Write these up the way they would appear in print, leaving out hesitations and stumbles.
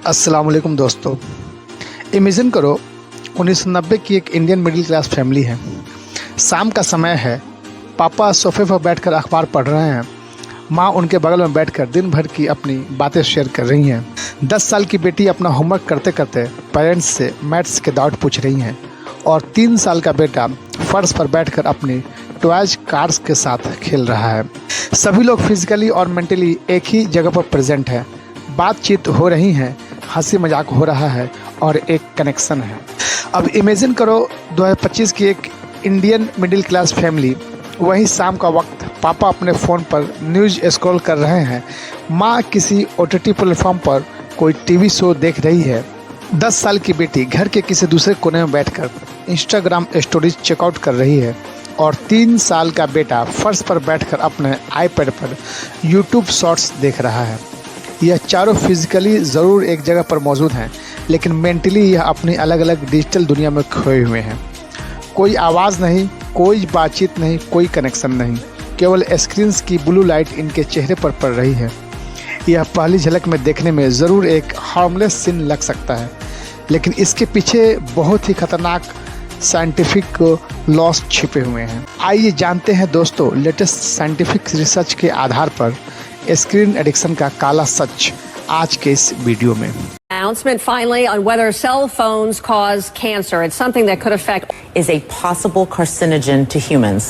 अस्सलाम वालेकुम दोस्तों। इमेजिन करो 1990 की एक इंडियन मिडिल क्लास फैमिली है। शाम का समय है, पापा सोफे पर बैठकर अखबार पढ़ रहे हैं, माँ उनके बगल में बैठकर दिन भर की अपनी बातें शेयर कर रही हैं। 10 साल की बेटी अपना होमवर्क करते करते पेरेंट्स से मैथ्स के डाउट पूछ रही हैं और 3 साल का बेटा फर्श पर बैठकर अपनी टॉयज कार्स के साथ खेल रहा है। सभी लोग फिजिकली और मेंटली एक ही जगह पर प्रेजेंट है, बातचीत हो रही है, हंसी मजाक हो रहा है और एक कनेक्शन है। अब इमेजिन करो 2025 की एक इंडियन मिडिल क्लास फैमिली। वही शाम का वक्त, पापा अपने फ़ोन पर न्यूज़ स्क्रॉल कर रहे हैं, माँ किसी OTT प्लेटफॉर्म पर कोई टीवी शो देख रही है, 10 साल की बेटी घर के किसी दूसरे कोने में बैठकर इंस्टाग्राम स्टोरीज चेकआउट कर रही है और 3 साल का बेटा फर्श पर बैठकर अपने आईपैड पर यूट्यूब शॉर्ट्स देख रहा है। यह चारों फिजिकली ज़रूर एक जगह पर मौजूद हैं, लेकिन मेंटली यह अपनी अलग अलग डिजिटल दुनिया में खोए हुए हैं। कोई आवाज़ नहीं, कोई बातचीत नहीं, कोई कनेक्शन नहीं, केवल स्क्रीन्स की ब्लू लाइट इनके चेहरे पर पड़ रही है। यह पहली झलक में देखने में ज़रूर एक हार्मलेस सीन लग सकता है, लेकिन इसके पीछे बहुत ही खतरनाक साइंटिफिक लॉस छिपे हुए हैं। आइए जानते हैं दोस्तों, लेटेस्ट साइंटिफिक रिसर्च के आधार पर स्क्रीन एडिक्शन का काला सच आज के इस वीडियो में। Announcement finally on whether cell phones cause cancer. It's something that could affect is a possible carcinogen to humans.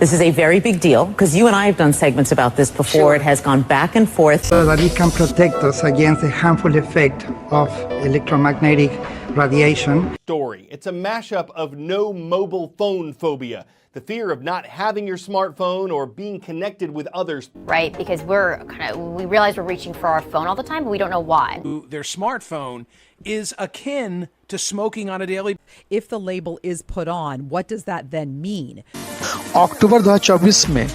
This is a very big deal because you and I have done segments about this before. Sure. It has gone back and forth. So that it can protect us against the harmful effect of electromagnetic radiation. Story. It's a mashup of no mobile phone phobia. The fear of not having your smartphone or being connected with others. Right, because we realize we're reaching for our phone all the time, but we don't know why. Their smartphone is akin to smoking on a daily. If the label is put on, what does that then mean? अक्टूबर 2024 में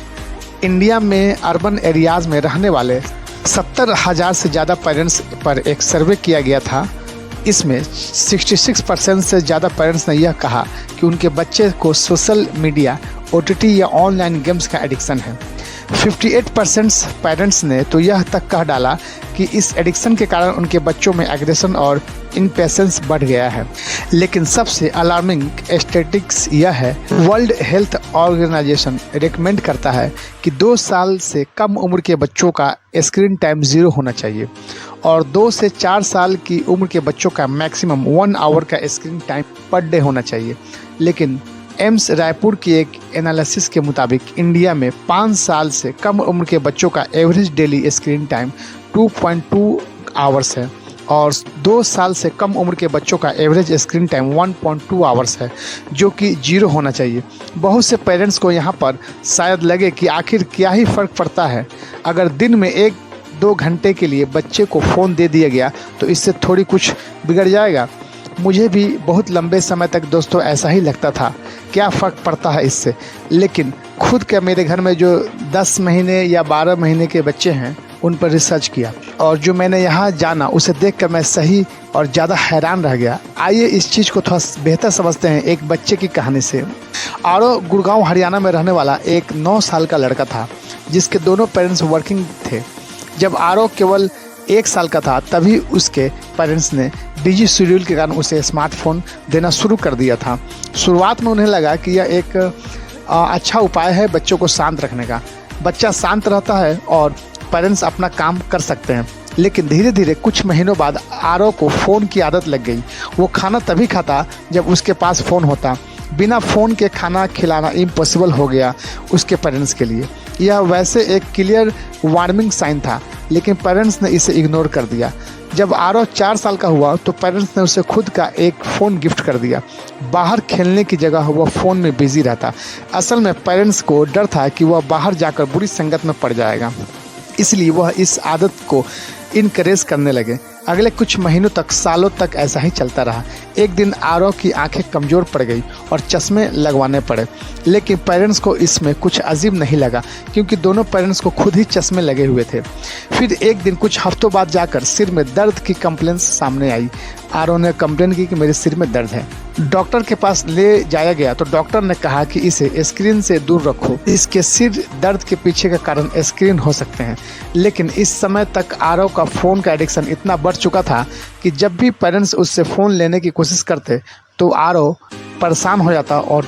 India में urban areas में रहने वाले 70,000 से ज़्यादा parents पर एक सर्वे किया गया था। इसमें 66% से ज़्यादा पेरेंट्स ने यह कहा कि उनके बच्चे को सोशल मीडिया, OTT या ऑनलाइन गेम्स का एडिक्शन है। 58% पेरेंट्स ने तो यह तक कह डाला कि इस एडिक्शन के कारण उनके बच्चों में एग्रेशन और इम्पेशेंस बढ़ गया है। लेकिन सबसे अलार्मिंग स्टैटिस्टिक्स यह है, वर्ल्ड हेल्थ ऑर्गेनाइजेशन रिकमेंड करता है कि 2 साल से कम उम्र के बच्चों का स्क्रीन टाइम 0 होना चाहिए और 2 से 4 साल की उम्र के बच्चों का मैक्सिमम 1 आवर का स्क्रीन टाइम पर डे होना चाहिए। लेकिन एम्स रायपुर की एक एनालिसिस के मुताबिक इंडिया में 5 साल से कम उम्र के बच्चों का average daily screen time 2.2 hours है और 2 साल से कम उम्र के बच्चों का एवरेज स्क्रीन टाइम 1.2 आवर्स है, जो कि 0 होना चाहिए। बहुत से पेरेंट्स को यहाँ पर शायद लगे कि आखिर क्या ही फ़र्क पड़ता है, अगर दिन में 1-2 घंटे के लिए बच्चे को फ़ोन दे दिया गया तो इससे थोड़ी कुछ बिगड़ जाएगा। मुझे भी बहुत लंबे समय तक दोस्तों ऐसा ही लगता था, क्या फ़र्क पड़ता है इससे। लेकिन खुद के मेरे घर में जो 10 महीने या 12 महीने के बच्चे हैं उन पर रिसर्च किया और जो मैंने यहाँ जाना उसे देखकर मैं सही और ज़्यादा हैरान रह गया। आइए इस चीज़ को थोड़ा बेहतर समझते हैं एक बच्चे की कहानी से। आरो गुड़गांव हरियाणा में रहने वाला एक 9 साल का लड़का था जिसके दोनों पेरेंट्स वर्किंग थे। जब आरो केवल 1 साल का था तभी उसके पेरेंट्स ने बिजी शेड्यूल के कारण उसे स्मार्टफोन देना शुरू कर दिया था। शुरुआत में उन्हें लगा कि यह एक अच्छा उपाय है बच्चों को शांत रखने का। बच्चा शांत रहता है और पेरेंट्स अपना काम कर सकते हैं। लेकिन धीरे धीरे कुछ महीनों बाद आरो को फ़ोन की आदत लग गई। वो खाना तभी खाता जब उसके पास फ़ोन होता। बिना फ़ोन के खाना खिलाना इम्पॉसिबल हो गया उसके पेरेंट्स के लिए। यह वैसे एक क्लियर वार्निंग साइन था, लेकिन पेरेंट्स ने इसे इग्नोर कर दिया। जब आरो 4 साल का हुआ तो पेरेंट्स ने उसे खुद का एक फ़ोन गिफ्ट कर दिया। बाहर खेलने की जगह वह फ़ोन में बिजी रहता। असल में पेरेंट्स को डर था कि वह बाहर जाकर बुरी संगत में पड़ जाएगा, इसलिए वह इस आदत को इनकरेज करने लगे। अगले कुछ महीनों तक, सालों तक ऐसा ही चलता रहा। एक दिन आरो की आंखें कमज़ोर पड़ गई और चश्मे लगवाने पड़े, लेकिन पेरेंट्स को इसमें कुछ अजीब नहीं लगा क्योंकि दोनों पेरेंट्स को खुद ही चश्मे लगे हुए थे। फिर एक दिन कुछ हफ्तों बाद जाकर सिर में दर्द की कंप्लेंट्स सामने आई। आरव ने कंप्लेन की कि मेरे सिर में दर्द है। डॉक्टर के पास ले जाया गया तो डॉक्टर ने कहा कि इसे स्क्रीन से दूर रखो, इसके सिर दर्द के पीछे का कारण स्क्रीन हो सकते हैं। लेकिन इस समय तक आरव का फ़ोन का एडिक्शन इतना बढ़ चुका था कि जब भी पेरेंट्स उससे फ़ोन लेने की कोशिश करते तो आरव परेशान हो जाता और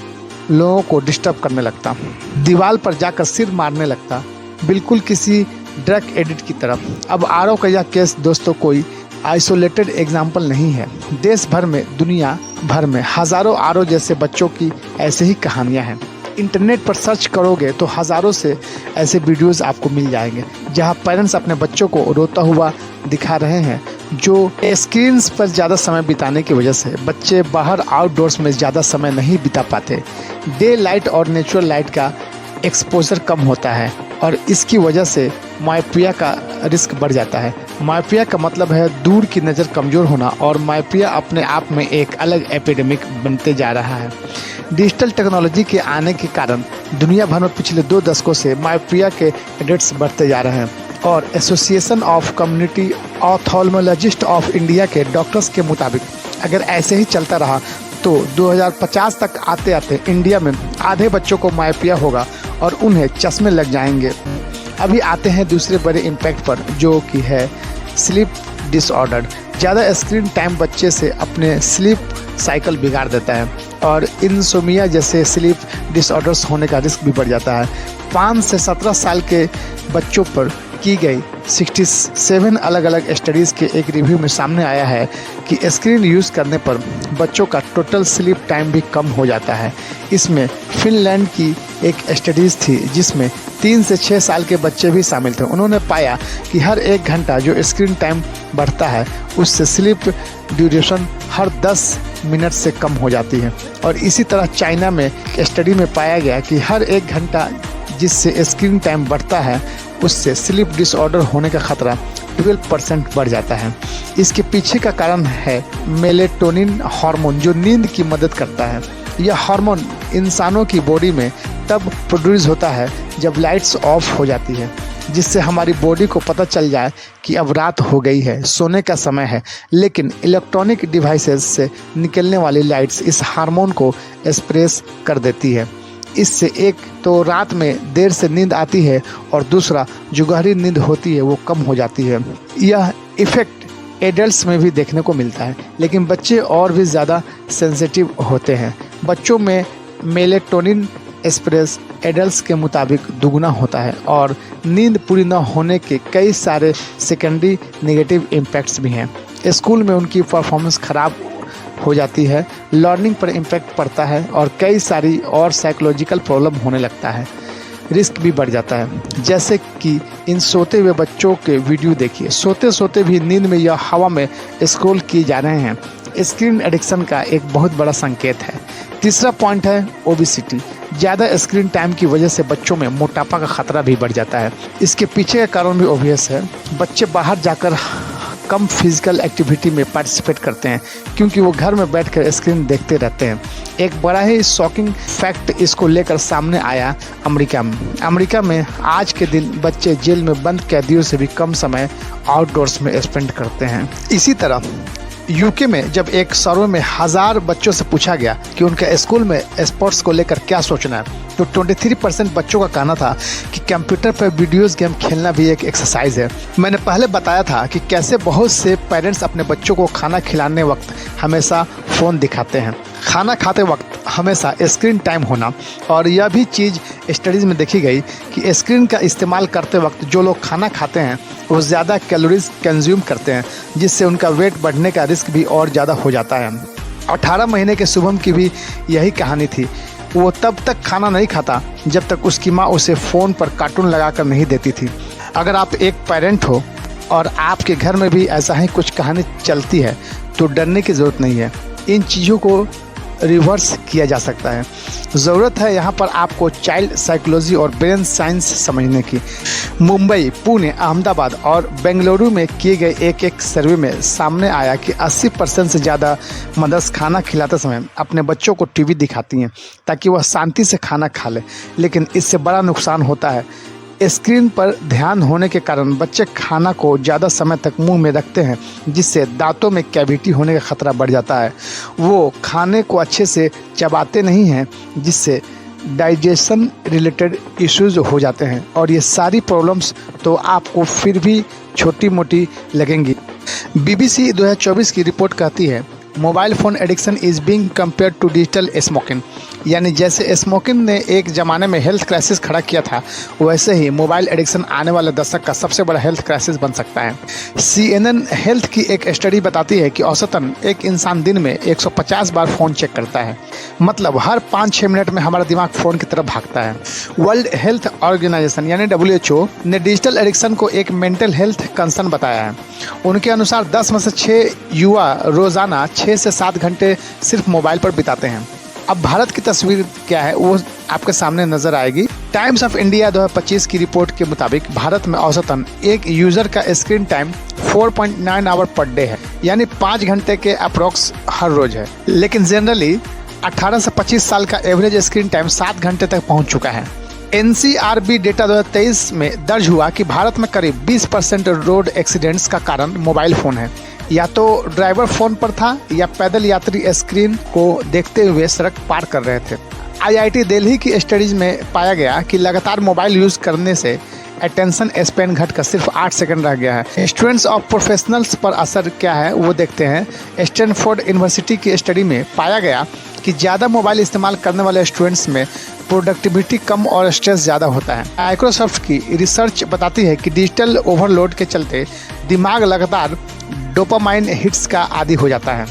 लोगों को डिस्टर्ब करने लगता, दीवार पर जाकर सिर मारने लगता, बिल्कुल किसी ड्रग एडिक्ट की तरफ। अब आरव का यह केस दोस्तों कोई आइसोलेटेड एग्जाम्पल नहीं है। देश भर में, दुनिया भर में हज़ारों आरव जैसे बच्चों की ऐसे ही कहानियां हैं। इंटरनेट पर सर्च करोगे तो हज़ारों से ऐसे वीडियोस आपको मिल जाएंगे जहां पेरेंट्स अपने बच्चों को रोता हुआ दिखा रहे हैं, जो स्क्रीन्स पर ज़्यादा समय बिताने की वजह से बच्चे बाहर आउटडोर्स में ज़्यादा समय नहीं बिता पाते। डे लाइट और नेचुरल लाइट का एक्सपोजर कम होता है और इसकी वजह से मायोपिया का रिस्क बढ़ जाता है। मायोपिया का मतलब है दूर की नज़र कमज़ोर होना, और मायोपिया अपने आप में एक अलग एपिडेमिक बनते जा रहा है। डिजिटल टेक्नोलॉजी के आने के कारण दुनिया भर में पिछले 2 दशकों से मायोपिया के एडिक्ट्स बढ़ते जा रहे हैं, और association of community ophthalmologist of India के डॉक्टर्स के मुताबिक अगर ऐसे ही चलता रहा तो 2050 तक आते आते इंडिया में आधे बच्चों को मायोपिया होगा और उन्हें चश्मे लग जाएंगे। अभी आते हैं दूसरे बड़े इम्पैक्ट पर, जो कि है स्लीप डिसऑर्डर। ज़्यादा स्क्रीन टाइम बच्चे से अपने स्लीप साइकिल बिगाड़ देता है और इंसोमिया जैसे स्लीप डिसऑर्डर्स होने का रिस्क भी बढ़ जाता है। 5 से 17 साल के बच्चों पर की गई 67 अलग अलग स्टडीज़ के एक रिव्यू में सामने आया है कि स्क्रीन यूज़ करने पर बच्चों का टोटल स्लीप टाइम भी कम हो जाता है। इसमें फिनलैंड की एक स्टडीज़ थी जिसमें 3 से 6 साल के बच्चे भी शामिल थे। उन्होंने पाया कि हर 1 घंटा जो स्क्रीन टाइम बढ़ता है उससे स्लीप ड्यूरेशन हर 10 मिनट से कम हो जाती है। और इसी तरह चाइना में स्टडी में पाया गया कि हर 1 घंटा जिससे स्क्रीन टाइम बढ़ता है उससे स्लीप डिसऑर्डर होने का खतरा 12% बढ़ जाता है। इसके पीछे का कारण है मेलेटोनिन हार्मोन, जो नींद की मदद करता है। यह हार्मोन इंसानों की बॉडी में तब प्रोड्यूस होता है जब लाइट्स ऑफ हो जाती है, जिससे हमारी बॉडी को पता चल जाए कि अब रात हो गई है, सोने का समय है। लेकिन इलेक्ट्रॉनिक डिवाइसेस से निकलने वाली लाइट्स इस हार्मोन को एक्सप्रेस कर देती है। इससे एक तो रात में देर से नींद आती है और दूसरा जो गहरी नींद होती है वो कम हो जाती है। यह इफेक्ट एडल्ट्स में भी देखने को मिलता है, लेकिन बच्चे और भी ज़्यादा सेंसिटिव होते हैं। बच्चों में मेलेटोनिन एक्सप्रेस एडल्ट्स के मुताबिक दुगना होता है और नींद पूरी न होने के कई सारे सेकेंडरी नेगेटिव इम्पैक्ट्स भी हैं। स्कूल में उनकी परफॉर्मेंस खराब हो जाती है, लर्निंग पर इम्पैक्ट पड़ता है और कई सारी और साइकोलॉजिकल प्रॉब्लम होने लगता है। रिस्क भी बढ़ जाता है, जैसे कि इन सोते हुए बच्चों के वीडियो देखिए। सोते सोते भी नींद में या हवा में स्क्रॉल किए जा रहे हैं। स्क्रीन एडिक्शन का एक बहुत बड़ा संकेत है। तीसरा पॉइंट है ओबेसिटी। ज़्यादा स्क्रीन टाइम की वजह से बच्चों में मोटापा का खतरा भी बढ़ जाता है। इसके पीछे का कारण भी ऑब्वियस है। बच्चे बाहर जाकर कम फिजिकल एक्टिविटी में पार्टिसिपेट करते हैं क्योंकि वो घर में बैठकर स्क्रीन देखते रहते हैं। एक बड़ा ही शॉकिंग फैक्ट इसको लेकर सामने आया अमेरिका में आज के दिन बच्चे जेल में बंद कैदियों से भी कम समय आउटडोर्स में स्पेंड करते हैं। इसी तरह यूके में जब एक सर्वे में 1000 बच्चों से पूछा गया कि उनके स्कूल में स्पोर्ट्स को लेकर क्या सोचना है, तो 23% बच्चों का कहना था कि कंप्यूटर पर वीडियोस गेम खेलना भी एक एक्सरसाइज है। मैंने पहले बताया था कि कैसे बहुत से पेरेंट्स अपने बच्चों को खाना खिलाने वक्त हमेशा फ़ोन दिखाते हैं, खाना खाते वक्त हमेशा स्क्रीन टाइम होना। और यह भी चीज़ स्टडीज़ में देखी गई कि स्क्रीन का इस्तेमाल करते वक्त जो लोग खाना खाते हैं वो ज़्यादा कैलोरीज कंज्यूम करते हैं, जिससे उनका वेट बढ़ने का रिस्क भी और ज़्यादा हो जाता है। 18 महीने के शुभम की भी यही कहानी थी। वो तब तक खाना नहीं खाता जब तक उसकी माँ उसे फ़ोन पर कार्टून लगाकर नहीं देती थी। अगर आप एक पेरेंट हो और आपके घर में भी ऐसा ही कुछ कहानी चलती है तो डरने की ज़रूरत नहीं है। इन चीज़ों को रिवर्स किया जा सकता है। ज़रूरत है यहाँ पर आपको चाइल्ड साइकोलॉजी और ब्रेन साइंस समझने की। मुंबई, पुणे, अहमदाबाद और बेंगलुरु में किए गए एक सर्वे में सामने आया कि 80% से ज़्यादा मदर्स खाना खिलाते समय अपने बच्चों को टीवी दिखाती हैं ताकि वह शांति से खाना खा ले। लेकिन इससे बड़ा नुकसान होता है स्क्रीन पर ध्यान होने के कारण बच्चे खाना को ज़्यादा समय तक मुंह में रखते हैं, जिससे दांतों में कैविटी होने का खतरा बढ़ जाता है। वो खाने को अच्छे से चबाते नहीं हैं, जिससे डाइजेशन रिलेटेड इश्यूज हो जाते हैं। और ये सारी प्रॉब्लम्स तो आपको फिर भी छोटी मोटी लगेंगी। BBC 2024 की रिपोर्ट कहती है, mobile phone addiction is being compared to digital smoking. यानी जैसे स्मोकिंग ने एक ज़माने में हेल्थ क्राइसिस खड़ा किया था, वैसे ही मोबाइल एडिक्शन आने वाले दशक का सबसे बड़ा हेल्थ क्राइसिस बन सकता है। CNN हेल्थ की एक स्टडी बताती है कि औसतन एक इंसान दिन में 150 बार फ़ोन चेक करता है। मतलब हर 5-6 मिनट में हमारा दिमाग फ़ोन की तरफ भागता है। वर्ल्ड हेल्थ ऑर्गेनाइजेशन यानी WHO ने डिजिटल एडिक्शन को एक मेंटल हेल्थ कंसर्न बताया है। उनके अनुसार 10 में से 6 युवा रोज़ाना 6 से 7 घंटे सिर्फ मोबाइल पर बिताते हैं। अब भारत की तस्वीर क्या है वो आपके सामने नजर आएगी। टाइम्स ऑफ इंडिया 2025 की रिपोर्ट के मुताबिक भारत में औसतन एक यूजर का screen time 4.9 hour per day है, यानी 5 घंटे के अप्रोक्स हर रोज है। लेकिन जनरली 18 से 25 साल का एवरेज स्क्रीन टाइम 7 घंटे तक पहुंच चुका है। NCRB डेटा 2023 में दर्ज हुआ कि भारत में करीब 20% रोड एक्सीडेंट्स का कारण मोबाइल फ़ोन है। या तो ड्राइवर फ़ोन पर था या पैदल यात्री स्क्रीन को देखते हुए सड़क पार कर रहे थे। IIT दिल्ली की स्टडीज में पाया गया कि लगातार मोबाइल यूज़ करने से अटेंशन स्पैन घटकर सिर्फ 8 सेकंड रह गया है। स्टूडेंट्स और प्रोफेशनल्स पर असर क्या है वो देखते हैं। स्टैनफोर्ड यूनिवर्सिटी की स्टडी में पाया गया कि ज़्यादा मोबाइल इस्तेमाल करने वाले स्टूडेंट्स में प्रोडक्टिविटी कम और स्ट्रेस ज़्यादा होता है। माइक्रोसॉफ्ट की रिसर्च बताती है कि डिजिटल ओवरलोड के चलते दिमाग लगातार डोपामाइन हिट्स का आदी हो जाता है।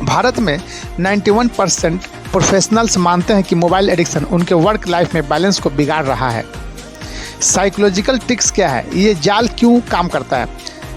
भारत में 91% प्रोफेशनल्स मानते हैं कि मोबाइल एडिक्शन उनके वर्क लाइफ में बैलेंस को बिगाड़ रहा है। साइकोलॉजिकल ट्रिक्स क्या है, ये जाल क्यों काम करता है?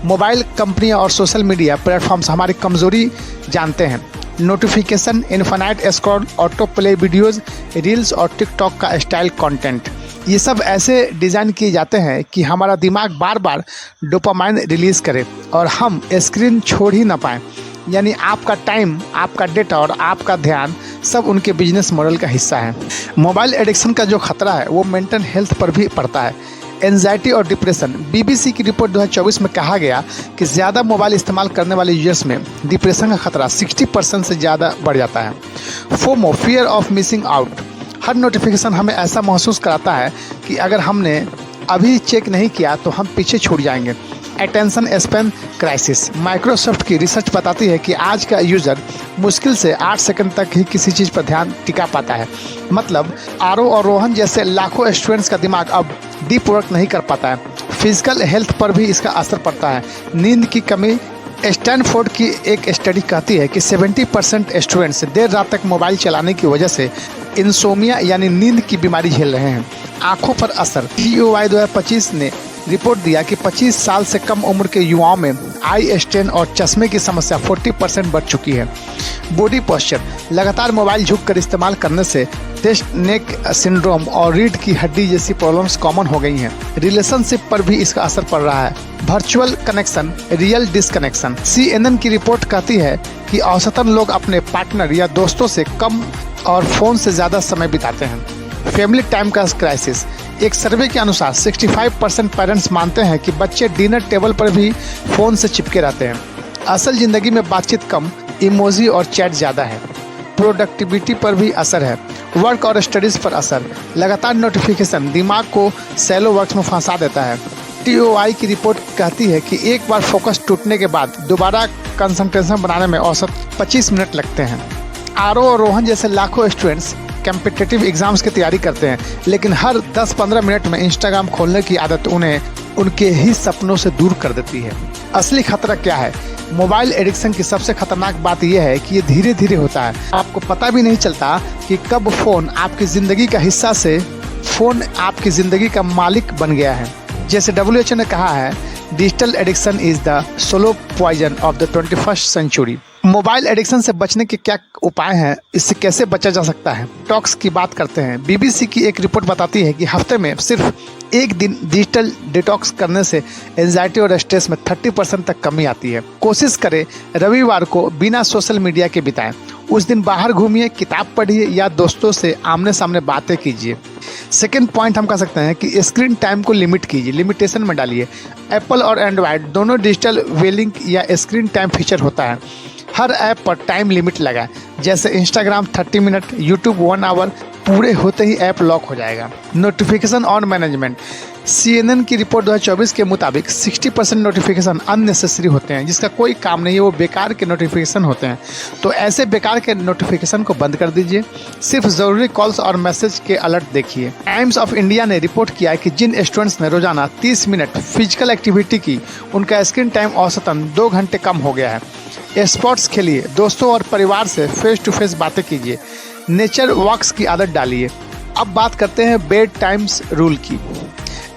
मोबाइल कंपनियां और सोशल मीडिया प्लेटफॉर्म्स हमारी कमजोरी जानते हैं। Notification, infinite scroll, auto play videos, reels और टिकटॉक का स्टाइल कंटेंट, ये सब ऐसे डिज़ाइन किए जाते हैं कि हमारा दिमाग बार बार डोपामाइन रिलीज़ करे और हम स्क्रीन छोड़ ही ना पाएँ। यानी आपका टाइम, आपका डेटा और आपका ध्यान सब उनके बिजनेस मॉडल का हिस्सा है। मोबाइल एडिक्शन का जो खतरा है वो मेंटल हेल्थ पर भी पड़ता है। एंजाइटी और डिप्रेशन। BBC की रिपोर्ट 2024 में कहा गया कि ज़्यादा मोबाइल इस्तेमाल करने वाले यूजर्स में डिप्रेशन का खतरा 60% से ज़्यादा बढ़ जाता है। FOMO, fear of missing out. Her notification हमें ऐसा महसूस कराता है कि अगर हमने अभी चेक नहीं किया तो हम पीछे छूट जाएंगे। Attention span crisis. माइक्रोसॉफ्ट की रिसर्च बताती है कि आज का यूज़र मुश्किल से 8 सेकंड तक ही किसी चीज़ पर ध्यान टिका पाता है। मतलब आरो और रोहन जैसे लाखों स्टूडेंट्स का दिमाग अब डीप वर्क नहीं कर पाता है। फिजिकल हेल्थ पर भी इसका असर पड़ता है। नींद की कमी। स्टैनफोर्ड की एक स्टडी कहती है कि 70% स्टूडेंट्स देर रात तक मोबाइल चलाने की वजह से इंसोमिया यानी नींद की बीमारी झेल रहे हैं। आंखों पर असर। EOI 2025 ने रिपोर्ट दिया कि 25 साल से कम उम्र के युवाओं में आई स्ट्रेन और चश्मे की समस्या 40% बढ़ चुकी है। Body posture. लगातार मोबाइल झुककर इस्तेमाल करने से टेस्ट नेक सिंड्रोम और रीढ़ की हड्डी जैसी प्रॉब्लम्स कॉमन हो गई हैं। रिलेशनशिप पर भी इसका असर पड़ रहा है। Virtual connection, real disconnection. CNN की रिपोर्ट कहती है कि औसतन लोग अपने पार्टनर या दोस्तों से कम और फ़ोन से ज़्यादा समय बिताते हैं। फैमिली टाइम का क्राइसिस। एक सर्वे के अनुसार 65% पेरेंट्स मानते हैं कि बच्चे डिनर टेबल पर भी फ़ोन से चिपके रहते हैं। असल ज़िंदगी में बातचीत कम, इमोजी और चैट ज़्यादा है। प्रोडक्टिविटी पर भी असर है। वर्क और स्टडीज़ पर असर। लगातार नोटिफिकेशन दिमाग को सैलो वर्क्स में फंसा देता है। TOI की रिपोर्ट कहती है कि एक बार फोकस टूटने के बाद दोबारा कंसंट्रेशन बनाने में औसत 25 मिनट लगते हैं। आरो और रोहन जैसे लाखों स्टूडेंट्स कॉम्पिटिटिव एग्जाम्स की तैयारी करते हैं, लेकिन हर 10-15 मिनट में इंस्टाग्राम खोलने की आदत उन्हें उनके ही सपनों से दूर कर देती है। असली खतरा क्या है? मोबाइल एडिक्शन की सबसे खतरनाक बात यह है कि ये धीरे धीरे होता है। आपको पता भी नहीं चलता कि कब फ़ोन आपकी ज़िंदगी का हिस्सा से फ़ोन आपकी ज़िंदगी का मालिक बन गया है। जैसे WHO ने कहा है, digital addiction is the slow poison of the 21st century. Mobile addiction से बचने के क्या उपाय हैं? इससे कैसे बचा जा सकता है? टॉक्स की बात करते हैं। BBC की एक रिपोर्ट बताती है कि हफ्ते में सिर्फ एक दिन डिजिटल डिटॉक्स करने से एंजाइटी और स्ट्रेस में 30% तक कमी आती है। कोशिश करें रविवार को बिना सोशल मीडिया के बिताएं। उस दिन बाहर घूमिए, किताब पढ़िए या दोस्तों से आमने सामने बातें कीजिए। सेकेंड पॉइंट हम कह सकते हैं कि स्क्रीन टाइम को लिमिट कीजिए, लिमिटेशन में डालिए। एप्पल और एंड्रॉयड दोनों डिजिटल वेलिंग या स्क्रीन टाइम फीचर होता है। हर ऐप पर टाइम लिमिट लगाएं, जैसे इंस्टाग्राम 30 मिनट, यूट्यूब 1 आवर। पूरे होते ही ऐप लॉक हो जाएगा। Notification on management. CNN की रिपोर्ट 2024 के मुताबिक 60% नोटिफिकेशन अननेसेसरी होते हैं, जिसका कोई काम नहीं है, वो बेकार के नोटिफिकेशन होते हैं। तो ऐसे बेकार के नोटिफिकेशन को बंद कर दीजिए, सिर्फ ज़रूरी कॉल्स और मैसेज के अलर्ट देखिए। टाइम्स ऑफ इंडिया ने रिपोर्ट किया है कि जिन स्टूडेंट्स ने रोजाना 30 मिनट फिजिकल एक्टिविटी की, उनका स्क्रीन टाइम औसतन 2 घंटे कम हो गया है। स्पोर्ट्स खेलिए, दोस्तों और परिवार से फेस टू फेस बातें कीजिए, नेचर वॉक्स की आदत डालिए। अब बात करते हैं बेड टाइम्स रूल की।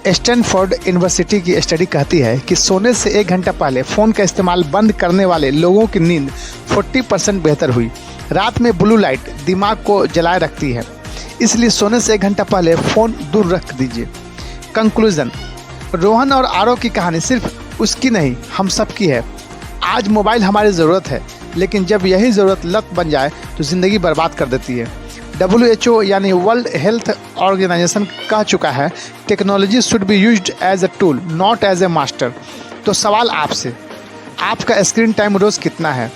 स्टैनफोर्ड यूनिवर्सिटी की स्टडी कहती है कि सोने से 1 घंटा पहले फ़ोन का इस्तेमाल बंद करने वाले लोगों की नींद 40% बेहतर हुई। रात में ब्लू लाइट दिमाग को जलाए रखती है, इसलिए सोने से 1 घंटा पहले फ़ोन दूर रख दीजिए। कंक्लूजन, रोहन और आरव की कहानी सिर्फ उसकी नहीं, हम सब की है। आज मोबाइल हमारी ज़रूरत है, लेकिन जब यही ज़रूरत लत बन जाए तो ज़िंदगी बर्बाद कर देती है। WHO यानी वर्ल्ड हेल्थ ऑर्गेनाइजेशन कह चुका है, technology should be used as a tool not as a master. तो सवाल आपसे, आपका स्क्रीन टाइम रोज़ कितना है?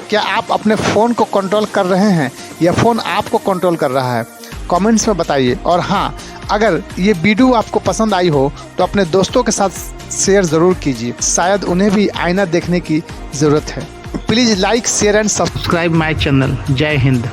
क्या आप अपने फ़ोन को कंट्रोल कर रहे हैं या फ़ोन आपको कंट्रोल कर रहा है? कमेंट्स में बताइए। और हाँ, अगर ये वीडियो आपको पसंद आई हो तो अपने दोस्तों के साथ शेयर ज़रूर कीजिए, शायद उन्हें भी आईना देखने की ज़रूरत है। Please like, share and subscribe my channel. जय हिंद।